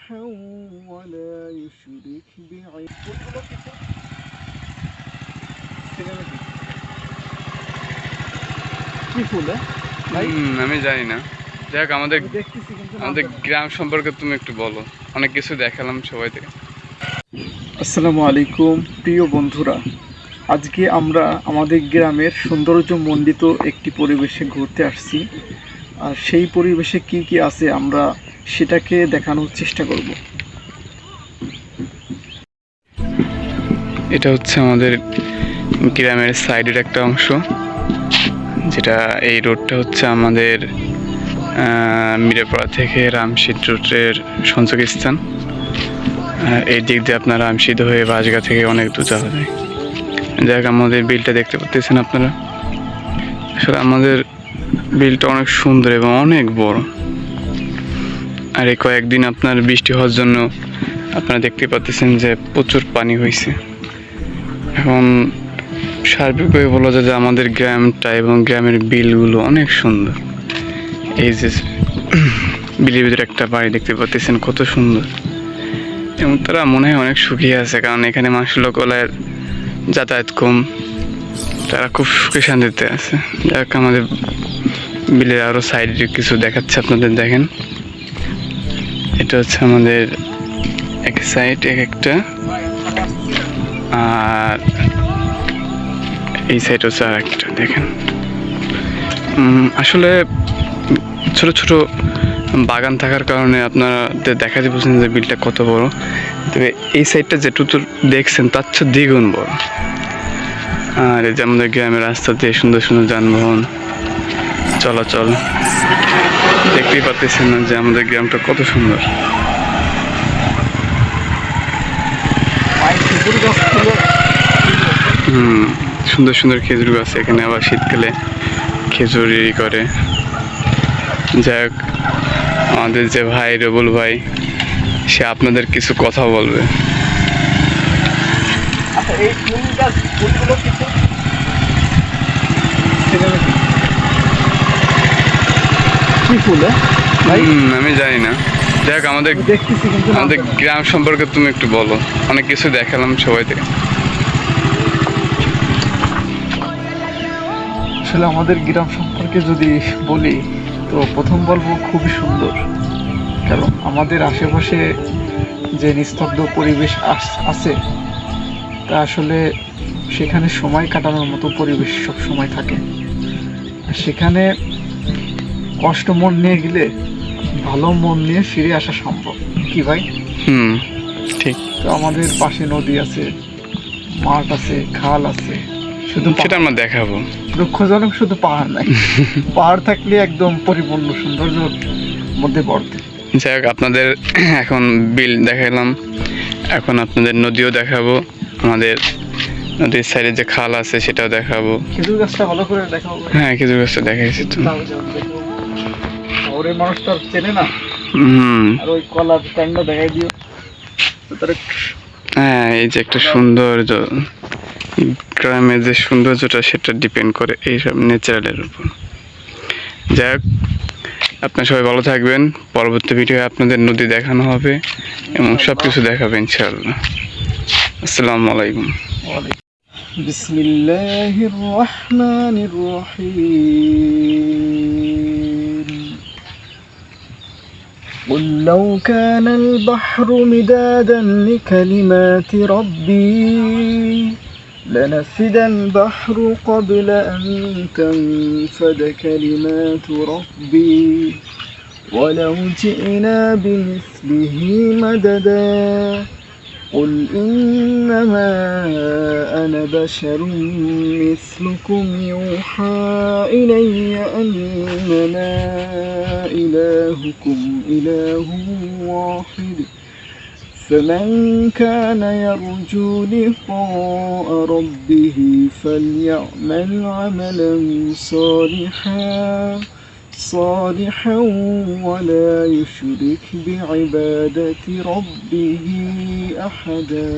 صالحا ولا يشرك কি ফুল আমি জানি না। যাই হোক, আমাদের গ্রাম সম্পর্কে তুমি একটু বলো। অনেক কিছু দেখালাম সবাই থেকে। আসসালামু আলাইকুম প্রিয় বন্ধুরা, আজকে আমরা আমাদের গ্রামের সৌন্দর্যমণ্ডিত একটি পরিবেশে ঘুরতে আসছি। আর সেই পরিবেশে কি কি আছে আমরা সেটাকে দেখানোর চেষ্টা করব। এটা হচ্ছে আমাদের গ্রামের সাইডের একটা অংশ, যেটা এই রোডটা হচ্ছে আমাদের মিরাপাড়া থেকে রামশিদ রোডের সংযোগস্থান। এই দিক দিয়ে আপনারা রামশিদ হয়ে বাসগা থেকে অনেক দূর যাওয়া যায়। যাক, আমাদের বিলটা দেখতে পাচ্ছেন আপনারা। আসলে আমাদের বিলটা অনেক সুন্দর এবং অনেক বড়। আর এই কয়েকদিন আপনার বৃষ্টি হওয়ার জন্য আপনারা দেখতে পাচ্ছেন যে প্রচুর পানি হয়েছে। এখন সার্বিকভাবে বলা যায় যে আমাদের গ্রামটা এবং গ্রামের বিলগুলো অনেক সুন্দর। এই যে বিলের ভিতরে একটা বাড়ি দেখতে পাচ্ছেন, কত সুন্দর। এবং তারা মনে হয় অনেক সুখী আছে, কারণ এখানে মানুষ লোকালয়ের যাতায়াত কম, তারা খুব সুখে শান্তিতে আছে। যাক, আমাদের বিলের আরও সাইডে কিছু দেখাচ্ছে আপনাদের, দেখেন। এটা হচ্ছে আমাদের এক সাইড এক একটা, আর এই সাইড হচ্ছে আর একটা, দেখেন। আসলে ছোট ছোট বাগান থাকার কারণে আপনাদের দেখাতে পারছেন যে বিলটা কত বড়। তবে এই সাইডটা যেটুকু দেখছেন তার চেয়ে দ্বিগুণ বড়। আর এই যে আমাদের গ্রামের রাস্তা দিয়ে সুন্দর সুন্দর যানবাহন চলাচল, দেখতেই পাচ্ছেন না যে আমাদের গ্রামটা কত সুন্দর। সুন্দর সুন্দর খেজুর গাছ এখানে, আবার শীতকালে খেজুরি করে। যাই হোক, আমাদের যে ভাই রবুল ভাই, সে আপনাদের কিছু কথা বলবে। আমি জানি না। যাই হোক, আমাদের গ্রাম সম্পর্কে তুমি একটু বলো। অনেক কিছু দেখালাম সবাই থেকে। আসলে আমাদের গ্রাম সম্পর্কে যদি বলি তো প্রথম বলবো খুবই সুন্দর, কারণ আমাদের আশেপাশে যে নিস্তব্ধ পরিবেশ আছে তা আসলে সেখানে সময় কাটানোর মতো পরিবেশ সব সময় থাকে। আর সেখানে কষ্ট মন নিয়ে গেলে ভালো মন নিয়ে ফিরে আসা সম্ভব, কি ভাই? ঠিক। তো আমাদের পাশে নদী আছে, মাঠ আছে, খাল আছে, শুধু সেটা আমরা দেখাবো। দুঃখজনক শুধু পাহাড় নাই। পাহাড় থাকলে একদম পরিপূর্ণ সৌন্দর্যের মধ্যে পড়তে। যাই হোক, আপনাদের এখন বিল দেখালাম, এখন আপনাদের নদীও দেখাবো। আমাদের নদীর সাইডে যে খাল আছে সেটাও দেখাবো। খেজুর গাছটা ভালো করে দেখাবো। হ্যাঁ, খেজুর গাছটা দেখাইছি তো। শহরের মানুষ তো চেনে না। আর ওই কলার কাণ্ড দেখাই দিও। হ্যাঁ, এই যে একটা সৌন্দর্য, গ্রামের যে সৌন্দর্যটা সেটা ডিপেন্ড করে এইসব ন্যাচারালের উপর। যাই হোক, আপনারা সবাই ভালো থাকবেন। পরবর্তী ভিডিও আপনাদের নদী দেখানো হবে এবং সব কিছু দেখাবে ইনশাআল্লাহ। আসসালামু আলাইকুম। বিসমিল্লাহির রহমানির রহিম। قل لو كان البحر مدادا لكلمات ربي لنفد البحر قبل أن تنفد كلمات ربي ولو جئنا بمثله مددا قل إنما أنا بشر مثلكم يوحى إلي أنما إلهكم إله واحد فمن كان يرجو لقاء ربه فليعمل عملا صالحا ولا يشرك بعبادة ربه أحدا.